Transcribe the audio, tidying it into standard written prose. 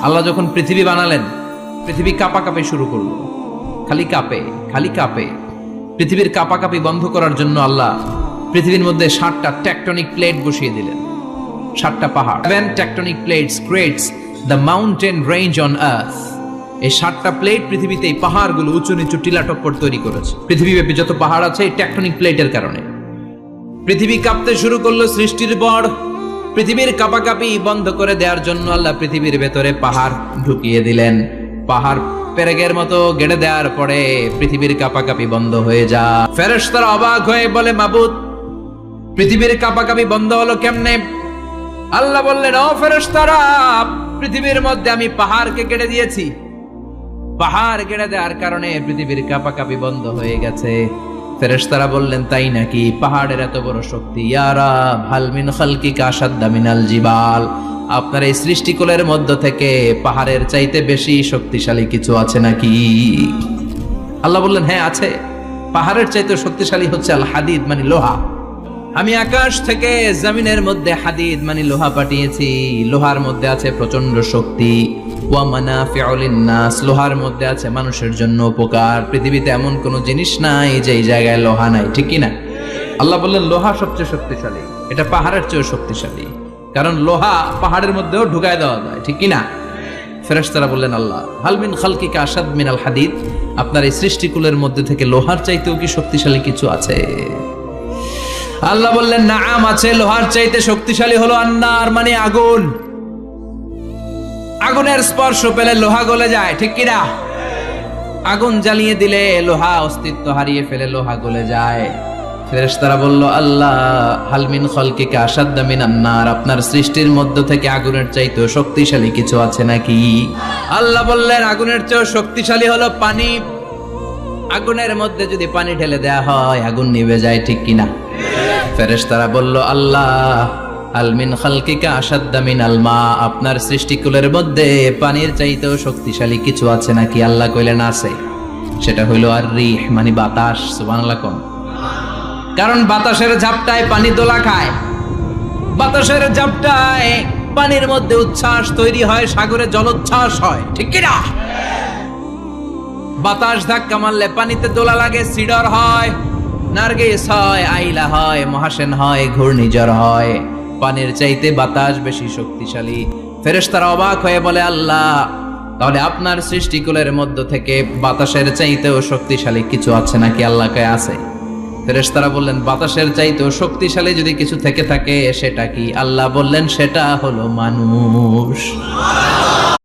আল্লাহ যখন পৃথিবী বানালেন, পৃথিবী কাঁপাকাঁপি শুরু করলো, খালি কাঁপে। পৃথিবীর কাঁপাকাঁপি বন্ধ করার জন্য আল্লাহ পৃথিবীর মধ্যে 7টা টেকটনিক প্লেট বসিয়ে দিলেন। 7টা পাহাড়, 7 tectonic plates creates the mountain range on earth. এই 7টা প্লেট পৃথিবীতে এই পাহাড়গুলো উঁচু নিচু টিলা টপ্পর তৈরি করেছে। পৃথিবীব্যাপী যত পাহাড় আছে এই টেকটনিক প্লেটের কারণে। পৃথিবী কাঁপতে শুরু করলো সৃষ্টির পর। পৃথিবীর কাঁপাকাঁপি বন্ধ করে দেওয়ার জন্য আল্লাহ পৃথিবীর ভেতরে পাহাড় ঢুকিয়ে দিলেন। পাহাড় পেরেকের মতো গেড়ে দেওয়ার পরে পৃথিবীর কাঁপাকাঁপি বন্ধ হয়ে যায়। ফেরেশতারা অবাক হয়ে বলে, মাবুদ, পৃথিবীর কাঁপাকাঁপি বন্ধ হলো কেমনে? আল্লাহ বললেন, ও ফেরেশতারা, পৃথিবীর মধ্যে আমি পাহাড়কে গেড়ে দিয়েছি। পাহাড় গেড়ে দেওয়ার কারণে পৃথিবীর কাঁপাকাঁপি বন্ধ হয়ে গেছে। ফেরেশতারা বললেন, তাই নাকি? পাহাড়ের এত বড় শক্তি। ইয়া রাব, হাল মিন খালকিকা আশাদ্দা মিনাল জিবাল। আপনার এই সৃষ্টিকুলের মধ্য থেকে পাহাড়ের চাইতে বেশি শক্তিশালী কিছু আছে নাকি? আল্লাহ বললেন, হ্যাঁ আছে। পাহাড়ের চাইতে শক্তিশালী হচ্ছে আল হাদিদ, মানে লোহা। আমি আকাশ থেকে জমিনের মধ্যে হাদিদ মানে লোহা পাঠিয়েছি। লোহার মধ্যে আছে প্রচন্ড শক্তি। ওয়া মানাফিউ লিন-নাস, লোহার মধ্যে আছে মানুষের জন্য উপকার। পৃথিবীতে এমন কোন জিনিস নাই যে এই জায়গায় লোহা নাই, ঠিক কি না? আল্লাহ বললেন, লোহা সবচেয়ে শক্তিশালী। এটা পাহাড়ের চেয়ে শক্তিশালী, কারণ লোহা পাহাড়ের মধ্যেও ঢুকায় দেওয়া যায়, ঠিক কি না? ফেরেশতারা বললেন, আল্লাহ, হাল মিন খালকিকা আশাদ মিনাল হাদিদ, আপনার এই সৃষ্টিকুলের মধ্যে থেকে লোহার চাইতেও কি শক্তিশালী কিছু আছে? আল্লাহ বললেন, নাআম আছে। লোহার চাইতে শক্তিশালী হলো আন্নার, মানে আগুন। আগুনের স্পর্শ পেলে লোহা গলে যায়, ঠিক কিনা? আগুন জ্বালিয়ে দিলে লোহা অস্তিত্ব হারিয়ে ফেলে, লোহা গলে যায়। ফেরেশতারা বলল, আল্লাহ, হাল মিন খালকিকা আশাদ্দা মিনান নার, আপনার সৃষ্টির মধ্য থেকে আগুনের চাইতেও শক্তিশালী কিছু আছে নাকি? আল্লাহ বললেন, আগুনের চেয়েও শক্তিশালী হলো পানি। আগুনের মধ্যে যদি পানি ঢেলে দেয়া হয় আগুন নিভে যায়, ঠিক কিনা? ফেরেশতারা বলল, আল্লাহ, হাল মিন খালকিকা আশাদ্দা মিনাল মা, আপনার সৃষ্টিকুলের মধ্যে পানির চাইতেও শক্তিশালী কিছু আছে নাকি? আল্লাহ কইলেন, আছে। সেটা হইল আর রিহ, মানে বাতাস। সুবহানাল্লাহ কোন? কারণ বাতাসের ঝাপটায় পানি দোলা খায়। বাতাসের ঝাপটায় পানির মধ্যে উচ্ছ্বাস তৈরি হয়, সাগরে জলোচ্ছ্বাস হয়, ঠিক কিনা? বাতাস ধাক্কা মারলে পানিতে দোলা লাগে, সিডর হয়, নার্গিস হয়, আইলা হয়, মহাসেন হয়, ঘূর্ণিঝড় হয়। পানির চাইতে বাতাস বেশি শক্তিশালী। ফেরেশতারা অবাক হয়ে বলে, আল্লাহ, তাহলে আপনার সৃষ্টিকুলের মধ্য থেকে বাতাসের চাইতেও শক্তিশালী কিছু আছে নাকি? আল্লাহ কয়, আছে। ফেরেশতারা বললেন, বাতাসের চাইতেও শক্তিশালী যদি কিছু থেকে থাকে সেটা কি? আল্লাহ বললেন, সেটা হলো মানুষ।